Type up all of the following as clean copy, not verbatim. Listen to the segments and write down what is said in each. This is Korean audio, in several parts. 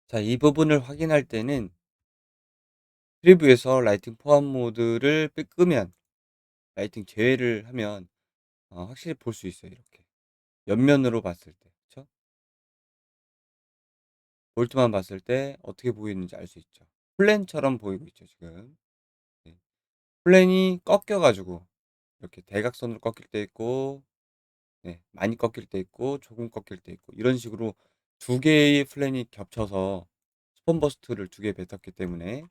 자, 이 부분을 확인할 때는 프리뷰에서 라이팅 포함 모드를 끄면 라이팅 제외를 하면 확실히 볼 수 있어요. 이렇게 옆면으로 봤을 때, 그쵸? 볼트만 봤을 때 어떻게 보이는지 알 수 있죠. 플랜처럼 보이고 있죠, 지금. 네. 플랜이 꺾여 가지고 이렇게 대각선으로 꺾일 때 있고, 네, 많이 꺾일 때 있고 조금 꺾일 때 있고, 이런 식으로 두 개의 플랜이 겹쳐서 스폰 버스트를 두 개 뱉었기 때문에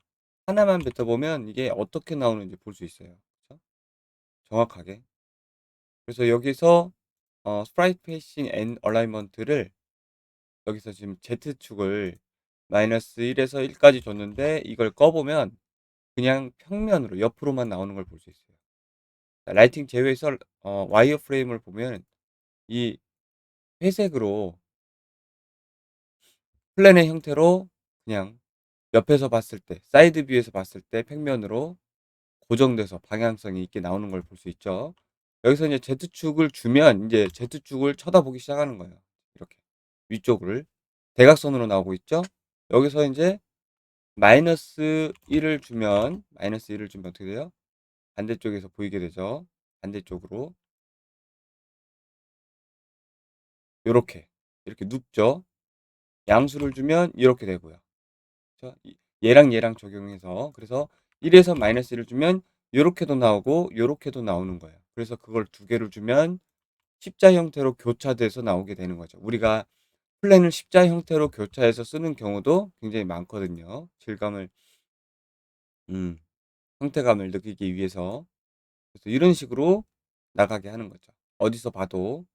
하나만 뱉어보면 이게 어떻게 나오는지 볼 수 있어요. 그쵸? 정확하게. 그래서 여기서 스프라이트 페이싱 앤 얼라이먼트를 여기서 지금 Z축을 -1에서 1 까지 줬는데, 이걸 꺼 보면 그냥 평면으로 옆으로만 나오는 걸 볼 수 있어요. 자, 라이팅 제외해서 와이어 프레임을 보면 이 회색으로 플랜의 형태로 그냥 옆에서 봤을 때, 사이드 뷰에서 봤을 때 평면으로 고정돼서 방향성이 있게 나오는 걸 볼 수 있죠. 여기서 이제 Z축을 주면 이제 Z축을 쳐다보기 시작하는 거예요. 이렇게 위쪽을 대각선으로 나오고 있죠. 여기서 인제 -1을 주면 어떻게 돼요? 반대쪽에서 보이게 되죠. 반대쪽으로 요렇게 이렇게 눕죠. 양수를 주면 이렇게 되고요. 그쵸? 얘랑 적용해서, 그래서 1 에서 -1을 주면 요렇게도 나오고 요렇게도 나오는 거예요. 그래서 그걸 두 개를 주면 십자 형태로 교차돼서 나오게 되는 거죠. 우리가 플랜을 십자 형태로 교차해서 쓰는 경우도 굉장히 많거든요. 질감을 음 형태감을 느끼기 위해서. 그래서 이런 식으로 나가게 하는 거죠. 어디서 봐도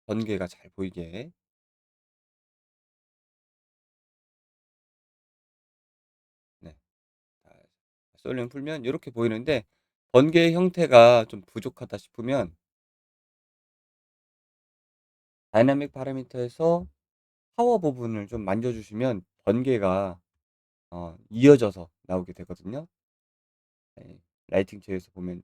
번개가 잘 보이게. 네. 자, 솔루션 풀면 요렇게 보이는데, 번개의 형태가 좀 부족하다 싶으면 다이나믹 파라미터에서 파워 부분을 좀 만져 주시면 번개가 이어져서 나오게 되거든요. 네. 라이팅 제에서 보면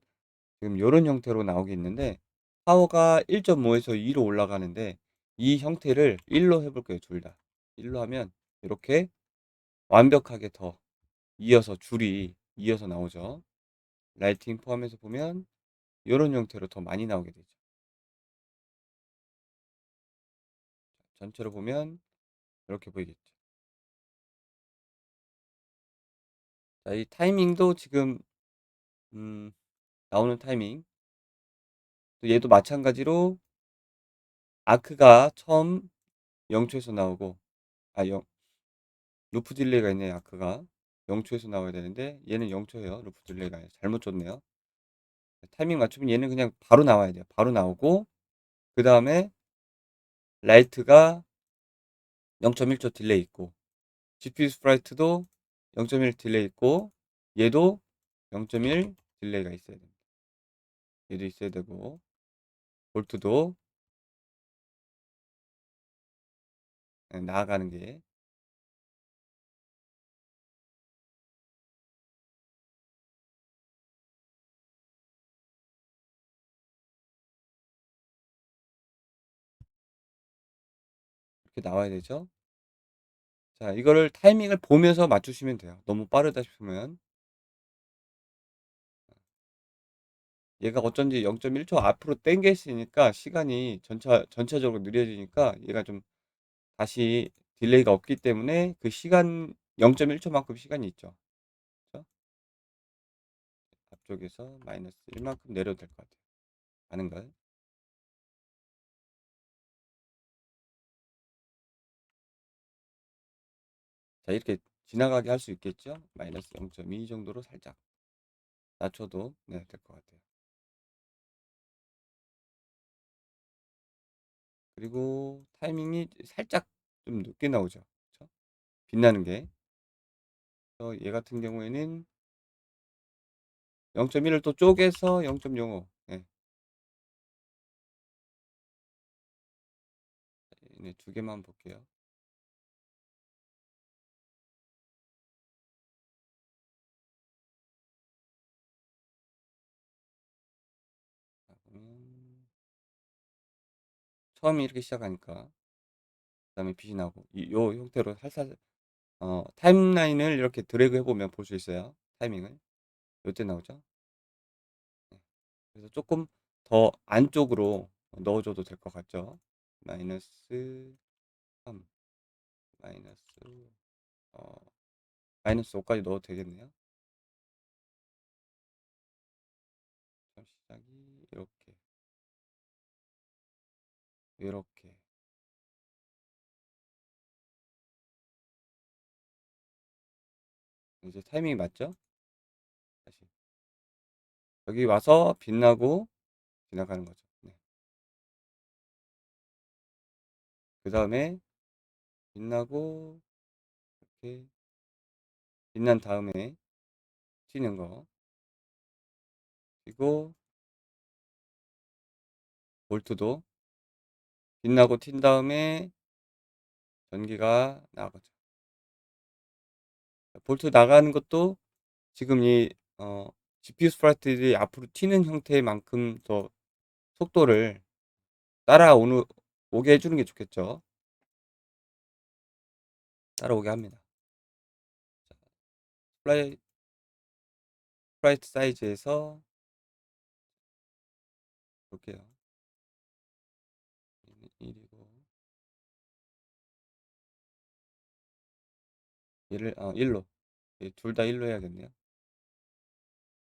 지금 요런 형태로 나오게 있는데, 파워가 1.5에서 2로 올라가는데 이 형태를 1로 해 볼게요, 둘 다. 1로 하면 이렇게 완벽하게 더 이어서 줄이 이어서 나오죠. 라이팅 포함해서 보면 요런 형태로 더 많이 나오게 되죠. 전체로 보면 이렇게 보이겠죠. 자, 이 타이밍도 지금 음 나오는 타이밍, 또 얘도 마찬가지로 아크가 처음 0 초에서 나오고, 아 영 루프 딜레이가 있네요, 아크가. 0 초에서 나와야 되는데 얘는 0 초예요. 루프 딜레이가 아니라 잘못 줬네요. 타이밍 맞추면 얘는 그냥 바로 나와야 돼요. 바로 나오고, 그다음에 라이트가 0.1초 딜레이 있고, GPU 스프라이트도 0.1 딜레이 있고, 얘도 0.1 딜레이가 있어야 됩니다. 얘도 있어야 되고, 볼트도 나아가는 게. 이렇게 나와야 되죠. 자, 이거를 타이밍을 보면서 맞추시면 돼요. 너무 빠르다 싶으면. 얘가 어쩐지 0.1초 앞으로 당겨 있으니까 시간이 전체적으로 느려지니까 얘가 좀 다시 딜레이가 없기 때문에 그 시간 0.1 초만큼 시간이 있죠. 그죠? 앞쪽에서 -1 만큼 내려도 될 것 같아요. 가능가요? 자, 이렇게 지나가게 할 수 있겠죠? -0.2 정도로 살짝 낮춰도 네, 될 것 같아요. 그리고 타이밍이 살짝 좀 늦게 나오죠. 그쵸? 빛나는 게. 그래서 얘 같은 경우에는 0.1을 또 쪼개서 0.05. 네. 네, 두 개만 볼게요. 자, 그러면 처음에 이렇게 시작하니까 그다음에 빛이 나고 요 형태로 살살 타임라인을 이렇게 드래그 해 보면 볼 수 있어요, 타이밍을. 요때 나오죠. 네. 그래서 쪼끔 더 안쪽으로 넣어 줘도 될 것 같죠. -3 마이너스 어 -5 까지 넣어도 되겠네요. 점 시작이 이렇게, 요렇게. 이제 타이밍이 맞죠? 다시. 여기 와서 빛나고 지나가는 거죠. 네. 그다음에 빛나고 이렇게 빛난 다음에 튀는 거. 그리고 볼트도 빛나고 튄 다음에 전기가 나가죠. 볼트 나가는 것도 지금 이 GPU 스프라이트들이 앞으로 튀는 형태만큼 더 속도를 따라오는 오게 해 주는 게 좋겠죠. 따라오게 합니다. 자, 스프라이트 사이즈에서 볼게요. 얘는 1이고 얘를 1로, 둘 다 1로 해야겠네요.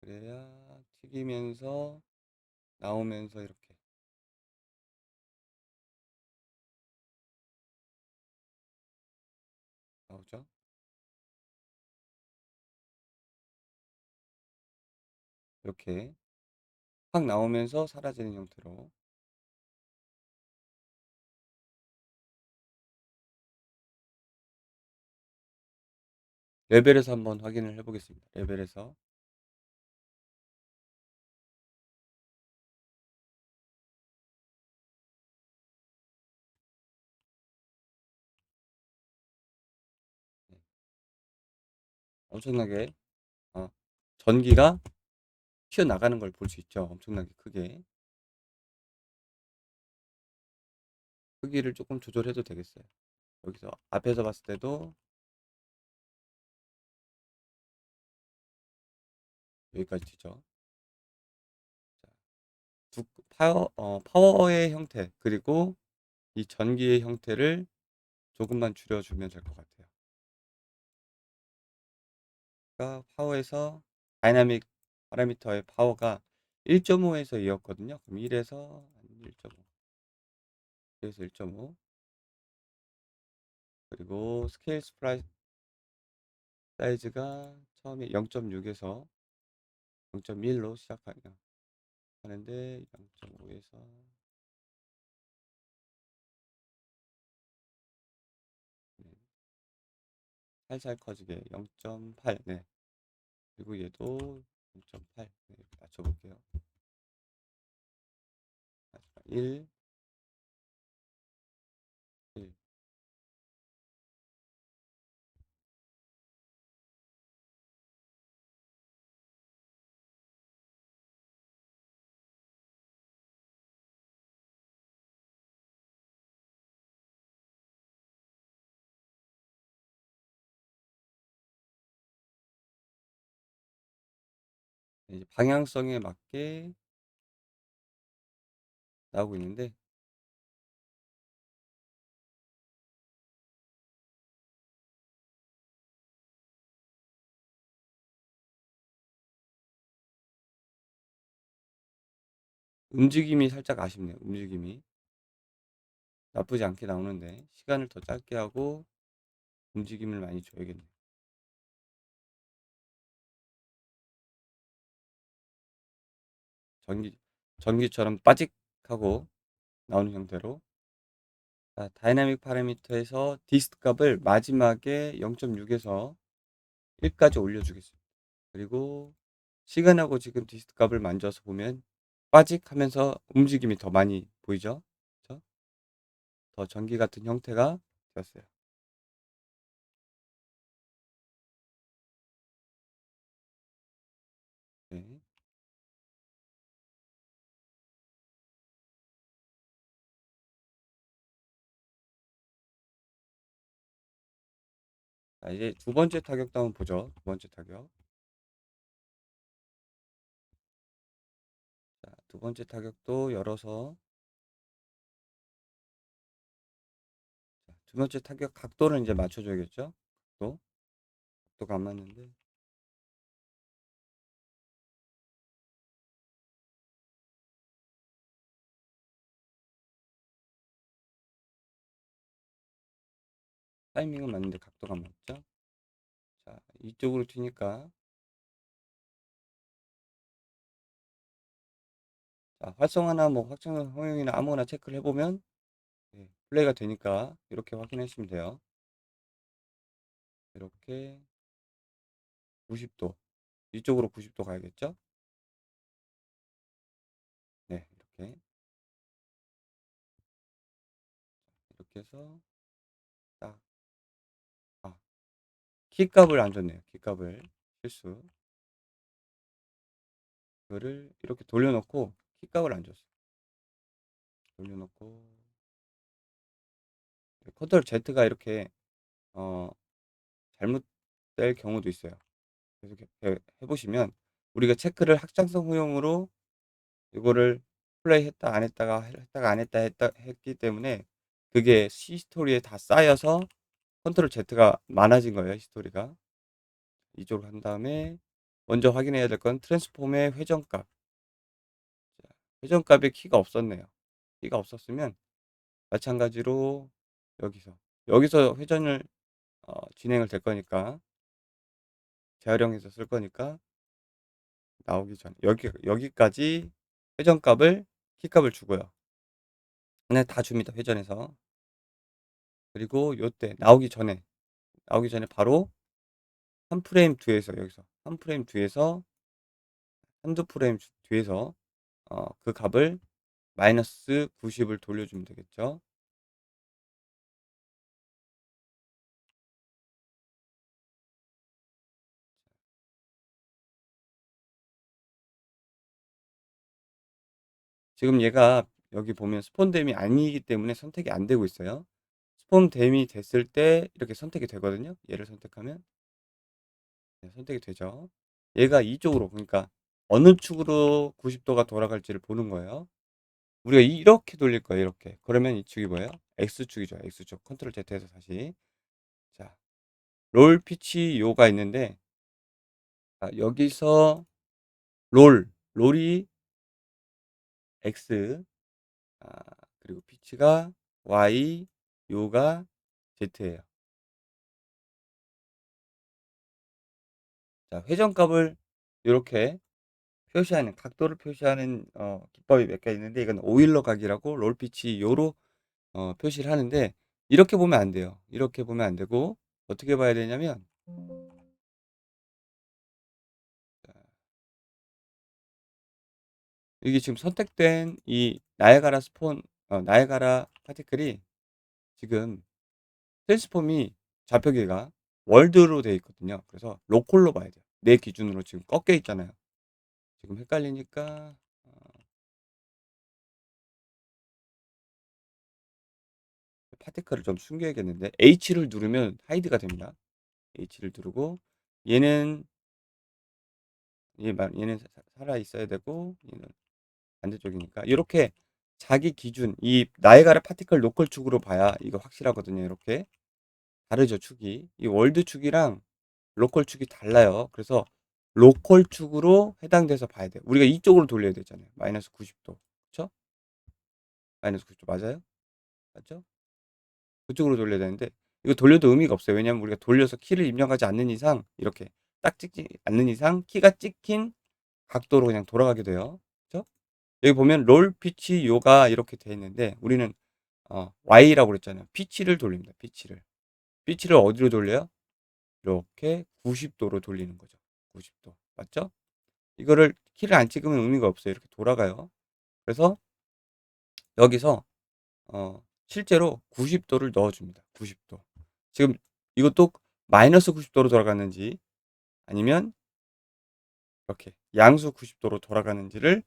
그래야 튀기면서 나오면서 이렇게 나오죠. 이렇게 확 나오면서 사라지는 형태로. 레벨에서 한번 확인을 해 보겠습니다. 레벨에서. 네. 엄청나게 어 전기가 튀어나가는 걸 볼 수 있죠, 엄청나게 크게. 크기를 조금 조절해도 되겠어요. 여기서 앞에서 봤을 때도 여기까지 튀죠. 자, 파워의 형태 그리고 이 전기의 형태를 조금만 줄여 주면 될 것 같아요. 그러니까 파워에서 다이나믹 파라미터의 파워가 1.5에서 2였거든요. 그럼 1에서 1.5, 1에서 1.5, 그리고 스케일 스프라이 사이즈가 처음에 0.6에서 0.1로 하는데 0.5에서 살살 커지게 0.8. 네. 그리고 얘도 0.8. 네, 이렇게 맞춰볼게요. 마지막 1, 1. 이제 방향성에 맞게 나오고 있는데 움직임이 살짝 아쉽네요. 움직임이 나쁘지 않게 나오는데 시간을 더 짧게 하고 움직임을 많이 줘야겠네요. 전기 전기처럼 빠직하고 나오는 형태로. 자, 다이나믹 파라미터에서 디스트 값을 마지막에 0.6에서 1까지 올려주겠습니다. 그리고 시간하고 지금 디스트 값을 만져서 보면 빠직하면서 움직임이 더 많이 보이죠? 그쵸? 더 전기 같은 형태가 되었어요. 네. 자, 이제 두 번째 타격도 한번 보죠. 두 번째 타격. 자, 두 번째 타격도 열어서 두 번째 타격 각도를 이제 맞춰줘야겠죠? 각도가 안 맞는데. 타이밍은 맞는데 각도가 안 맞죠? 자, 이쪽으로 튀니까. 자, 활성화나 뭐 확장 허용이나 아무거나 체크를 해보면 플레이가 되니까 이렇게 확인하시면 돼요. 이렇게 90도. 이쪽으로 90도 가야겠죠? 네, 이렇게 해서 딱, 아, 키값을 안 줬네요. 키값을 실수. 이거를 이렇게 돌려놓고 키값을 안 줬어요. 돌려놓고 컨트롤 Z가 이렇게 어, 잘못될 경우도 있어요. 계속 해보시면 우리가 체크를 확장성 후용으로 이거를 플레이 했다 안 했다가 했다가 안 했다 했기 때문에 그게 히스토리에 다 쌓여서 컨트롤 Z가 많아진 거예요. 히스토리가. 이쪽으로 한 다음에 먼저 확인해야 될 건 트랜스폼의 회전값. 회전값에 키가 없었네요. 키가 없었으면 마찬가지로 여기서 회전을 진행을 될 거니까 재활용해서 쓸 거니까 나오기 전에 여기까지 회전값을 키값을 주고요. 그냥 다 줍니다. 회전해서. 그리고 요때 나오기 전에 바로 한 프레임 뒤에서 여기서 한 프레임 뒤에서 한두 프레임 뒤에서 그 값을 마이너스 90을 돌려주면 되겠죠. 지금 얘가 여기 보면 스폰댐이 아니기 때문에 선택이 안 되고 있어요. 스폰댐이 됐을 때 이렇게 선택이 되거든요. 얘를 선택하면 선택이 되죠. 얘가 이쪽으로 그러니까 어느 축으로 90도가 돌아갈지를 보는 거예요. 우리가 이렇게 돌릴 거예요. 이렇게. 그러면 이 축이 뭐예요? X축이죠. X축. 컨트롤 Z에서 다시. 자, 롤 피치 요가 있는데 여기서 롤이 X 아, 그리고 피치가 Y 요가 Z예요. 자, 회전값을 이렇게 표시하는 각도를 표시하는 기법이 몇 개 있는데 이건 오일러 각이라고 롤 피치 요로 표시를 하는데 이렇게 보면 안 돼요. 이렇게 보면 안 되고 어떻게 봐야 되냐면 이게 지금 선택된 이 나이아가라 파티클이 지금 트랜스폼이 좌표계가 월드로 되어 있거든요. 그래서 로컬로 봐야 돼요. 내 기준으로 지금 꺾여 있잖아요. 지금 헷갈리니까 파티클을 좀 숨겨야겠는데 H를 누르면 하이드가 됩니다. H를 누르고 얘는 얘는 살아 있어야 되고 얘는 반대쪽이니까 이렇게 자기 기준 이 나이아가라 파티클 로컬 축으로 봐야 이거 확실하거든요. 이렇게 다르죠 축이. 이 월드 축이랑 로컬 축이 달라요. 그래서 로컬 축으로 해당돼서 봐야 돼요. 우리가 이쪽으로 돌려야 되잖아요. 마이너스 90도. 그쵸? 마이너스 90도 맞아요? 맞죠? 그쪽으로 돌려야 되는데 이거 돌려도 의미가 없어요. 왜냐하면 우리가 돌려서 키를 입력하지 않는 이상 이렇게 딱 찍지 않는 이상 키가 찍힌 각도로 그냥 돌아가게 돼요. 그쵸? 여기 보면 롤 피치 요가 이렇게 돼 있는데 우리는 Y라고 그랬잖아요. 피치를 돌립니다. 피치를 어디로 돌려요? 이렇게 90도로 돌리는 거죠. 90도. 맞죠? 이거를 키를 안 찍으면 의미가 없어요. 이렇게 돌아가요. 그래서 여기서 실제로 90도를 넣어줍니다. 90도. 지금 이것도 마이너스 90도로 돌아가는지 아니면 이렇게 양수 90도로 돌아가는지를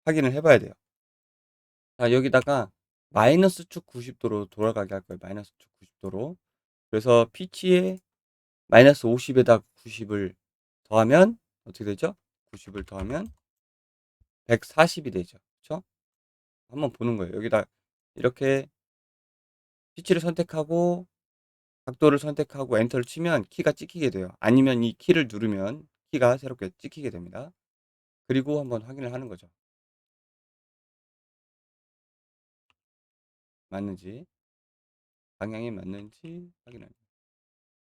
확인을 해봐야 돼요. 자, 여기다가 마이너스 축 90도로 돌아가게 할 거예요. 마이너스 축 90도로. 그래서 피치에 -50 에다 90을 더하면 어떻게 되죠? 90을 더하면 140이 되죠. 그쵸? 한번 보는 거예요. 여기다 이렇게 피치를 선택하고 각도를 선택하고 엔터를 치면 키가 찍히게 돼요. 아니면 이 키를 누르면 키가 새롭게 찍히게 됩니다. 그리고 한번 확인을 하는 거죠. 맞는지, 방향이 맞는지 확인하는 거예요.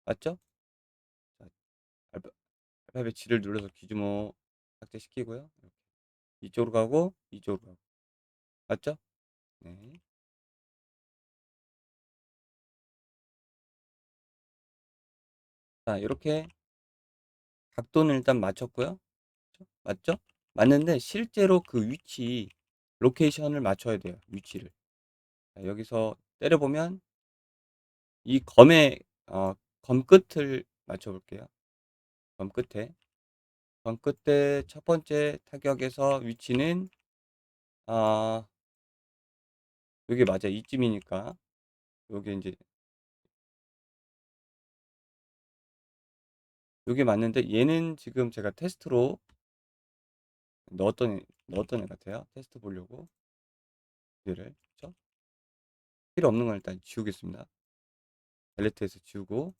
맞죠? 자, 알파벳 G를 눌러서 기주모 삭제시키고요. 이렇게 이쪽으로 가고 이쪽으로 가고. 맞죠? 네. 자, 이렇게 각도는 일단 맞췄고요. 그쵸? 맞죠? 맞는데 실제로 그 위치, 로케이션을 맞춰야 돼요. 위치를. 자, 여기서 때려보면 이 검의 검 끝을 맞춰 볼게요. 검 끝에. 검 끝에 첫 번째 타격에서 위치는 아 요게 맞아요. 이쯤이니까. 요게 인제 요게 맞는데 얘는 지금 제가 테스트로 넣었던 애 같아요. 테스트 보려고 얘를. 그쵸? 필요 없는 건 일단 지우겠습니다. 델리트해서 지우고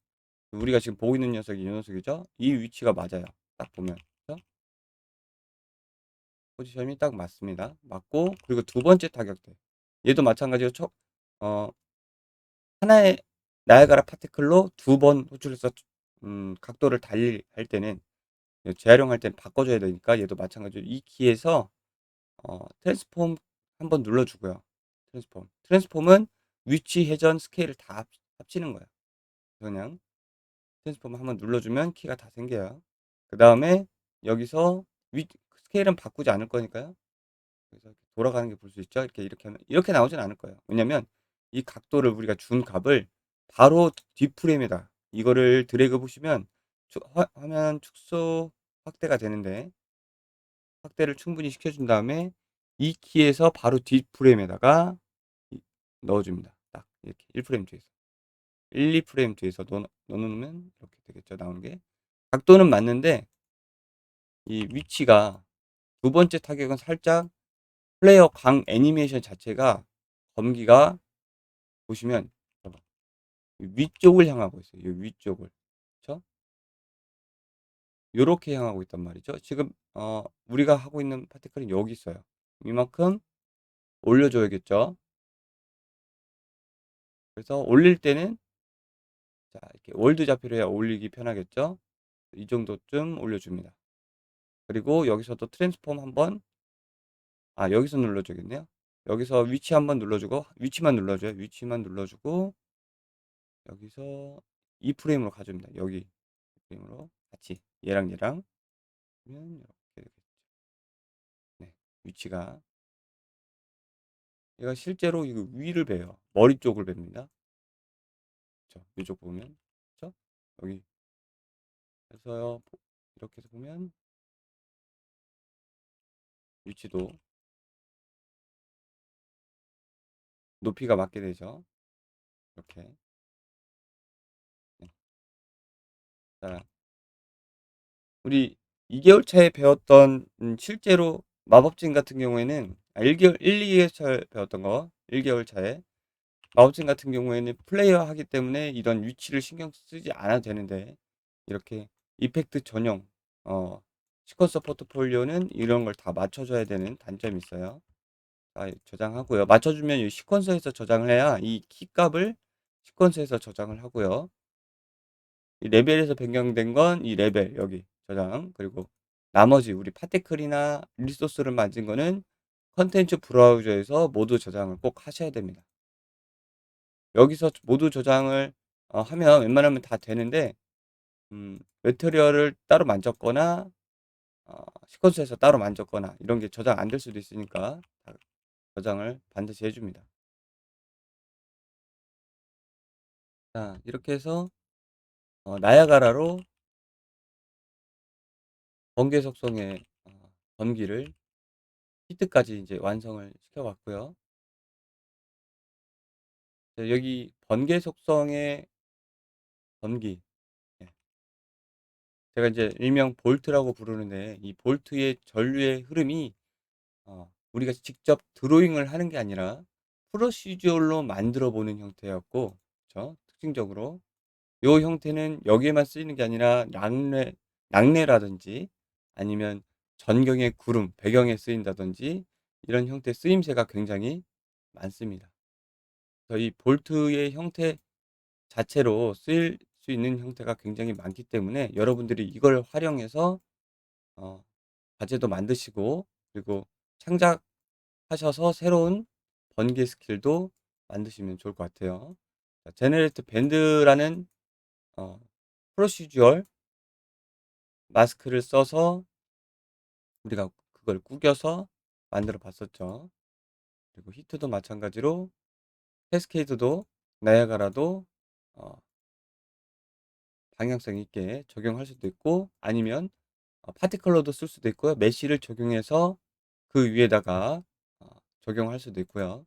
우리가 지금 보고 있는 녀석이 이 녀석이죠. 이 위치가 맞아요. 딱 보면. 그죠? 포지션이 딱 맞습니다. 맞고 그리고 두 번째 타격 때 얘도 마찬가지로 어 하나의 나이아가라 파티클로 두 번 호출해서 각도를 달리할 때는 재활용할 때는 바꿔줘야 되니까 얘도 마찬가지로 이 키에서 트랜스폼 한번 눌러주고요. 트랜스폼. 트랜스폼은 위치, 회전, 스케일을 다 합치는 거예요. 그냥 트랜스폼 한번 눌러주면 키가 다 생겨요. 그 다음에 여기서 스케일은 바꾸지 않을 거니까요. 그래서 이렇게 돌아가는 게 볼 수 있죠. 이렇게 하면 이렇게 나오진 않을 거예요. 왜냐면 이 각도를 우리가 준 값을 바로 뒷프레임에다 이거를 드래그 보시면 화면 축소 확대가 되는데 확대를 충분히 시켜준 다음에 이 키에서 바로 뒷프레임에다가 넣어줍니다. 딱 이렇게 1프레임 뒤에서 1, 2프레임 뒤에서 넣어놓으면 이렇게 되겠죠. 나오는 게 각도는 맞는데 이 위치가 두 번째 타격은 살짝 플레이어 광 애니메이션 자체가 검기가 보시면 봐봐. 위쪽을 향하고 있어요. 이 위쪽을. 그쵸? 요렇게 향하고 있단 말이죠. 지금 우리가 하고 있는 파티클은 여기 있어요. 이만큼 올려줘야겠죠. 그래서 올릴 때는 자 이렇게 월드 좌표로 해야 올리기 편하겠죠. 이 정도쯤 올려줍니다. 그리고 여기서도 트랜스폼 한번 여기서 눌러줘야겠네요. 여기서 위치 한번 눌러주고 위치만 눌러줘요. 위치만 눌러주고 여기서 이 프레임으로 가줍니다. 여기 프레임으로 같이 얘랑 그러면 이렇게 되겠죠. 네. 위치가 얘가 실제로 이거 위를 베요. 머리 쪽을 뱁니다. 그쵸. 이쪽 보면 그쵸? 여기 그래서요 이렇게 해서 보면 위치도 높이가 맞게 되죠. 이렇게. 네. 자, 우리 2개월 차에 배웠던 실제로 마법진 같은 경우에는 1-2개월 차에 배웠던 거 1개월 차에 마법진 같은 경우에는 플레이어 하기 때문에 이런 위치를 신경 쓰지 않아도 되는데 이렇게 이펙트 전용 어 시퀀서 포트폴리오는 이런 걸 다 맞춰줘야 되는 단점이 있어요. 저장하고요. 맞춰주면 이 시퀀서에서 저장을 해야 이 키 값을 시퀀서에서 저장을 하고요. 이 레벨에서 변경된 건 이 레벨 여기 저장 그리고 나머지 우리 파티클이나 리소스를 만진 거는 컨텐츠 브라우저에서 모두 저장을 꼭 하셔야 됩니다. 여기서 모두 저장을 하면 웬만하면 다 되는데 매트리얼을 따로 만졌거나 시퀀스에서 따로 만졌거나 이런 게 저장 안 될 수도 있으니까 다 저장을 반드시 해 줍니다. 자 이렇게 해서 나야가라로 번개 속성의 전기를 히트까지 이제 완성을 시켜 봤고요. 여기 번개 속성의 전기 제가 이제 일명 볼트라고 부르는데 이 볼트의 전류의 흐름이 우리가 직접 드로잉을 하는 게 아니라 프로시저로 만들어 보는 형태였고, 그쵸? 특징적으로 요 형태는 여기에만 쓰이는 게 아니라 낙뢰라든지 아니면 전경의 구름, 배경에 쓰인다든지 이런 형태의 쓰임새가 굉장히 많습니다. 그래서 이 볼트의 형태 자체로 쓰일 수 있는 형태가 굉장히 많기 때문에 여러분들이 이걸 활용해서 어 과제도 만드시고, 그리고 창작하셔서 새로운 번개 스킬도 만드시면 좋을 것 같아요. 제너레이트 밴드라는 어 프로시주얼 마스크를 써서 우리가 그걸 구겨서 만들어 봤었죠. 그리고 히트도 마찬가지로 캐스케이드도 나이아가라도 어 방향성 있게 적용할 수도 있고, 아니면 파티클러도 쓸 수도 있고요. 메쉬를 적용해서 그 위에다가 적용할 수도 있고요.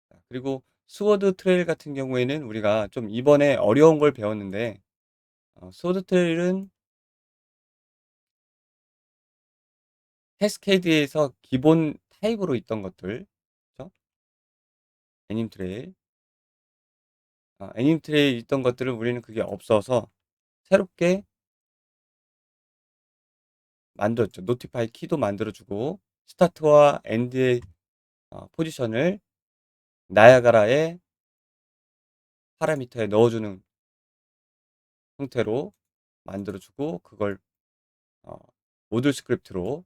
자, 그리고 스워드 트레일 같은 경우에는 우리가 좀 이번에 어려운 걸 배웠는데, 스워드 트레일은 캐스케이드에서 기본 타입으로 있던 것들, 그죠? 애님 트레일. 애님 트레일 있던 것들을 우리는 그게 없어서 새롭게 만들었죠. 노티파이 키도 만들어 주고 스타트와 엔드의 포지션을 나야가라의 파라미터에 넣어 주는 형태로 만들어 주고, 그걸 어 모듈 스크립트로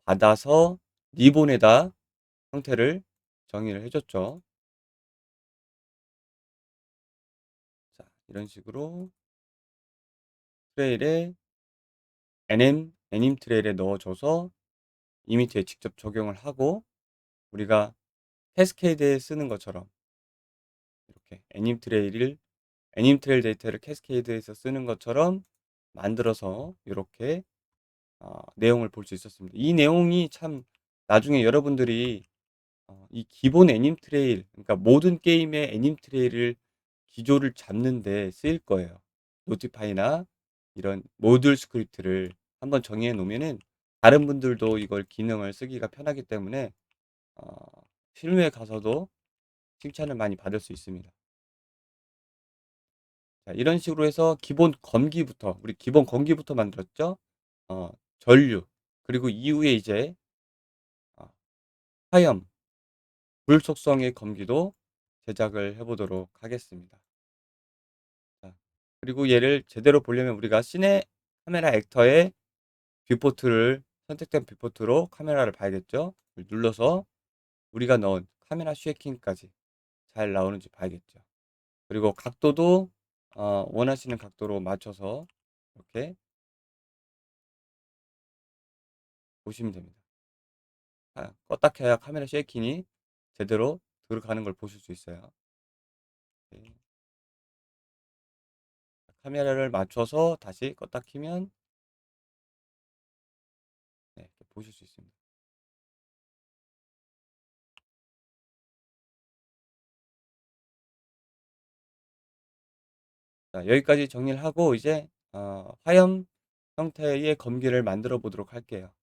받아서 리본에다 형태를 정의를 해 줬죠. 자, 이런 식으로 트레일에 애님 트레일에 넣어 줘서 이미지에 직접 적용을 하고, 우리가 캐스케이드에 쓰는 것처럼 이렇게 애님 트레일 데이터를 캐스케이드에서 쓰는 것처럼 만들어서 이렇게 내용을 볼 수 있었습니다. 이 내용이 참 나중에 여러분들이 이 기본 애님 트레일, 그러니까 모든 게임의 애님 트레일을 기조를 잡는 데 쓰일 거예요. 노티파이나 이런 모듈 스크립트를 한번 정의해 놓으면은 다른 분들도 이걸 기능을 쓰기가 편하기 때문에 어 실무에 가서도 칭찬을 많이 받을 수 있습니다. 자, 이런 식으로 해서 기본 검기부터 만들었죠. 전류, 그리고 이후에 이제 어 화염, 불 속성의 검기도 제작을 해 보도록 하겠습니다. 자, 그리고 얘를 제대로 보려면 우리가 시네 카메라 액터의 뷰포트를 선택된 뷰포트로 카메라를 봐야겠죠. 눌러서 우리가 넣은 카메라 쉐이킹까지 잘 나오는지 봐야겠죠. 그리고 각도도 원하시는 각도로 맞춰서 이렇게 보시면 됩니다. 껐다 켜야 카메라 쉐이킹이 제대로 들어가는 걸 보실 수 있어요. 네. 카메라를 맞춰서 다시 껐다 키면 네, 이렇게 보실 수 있습니다. 자, 여기까지 정리를 하고 이제 화염 형태의 검기를 만들어 보도록 할게요.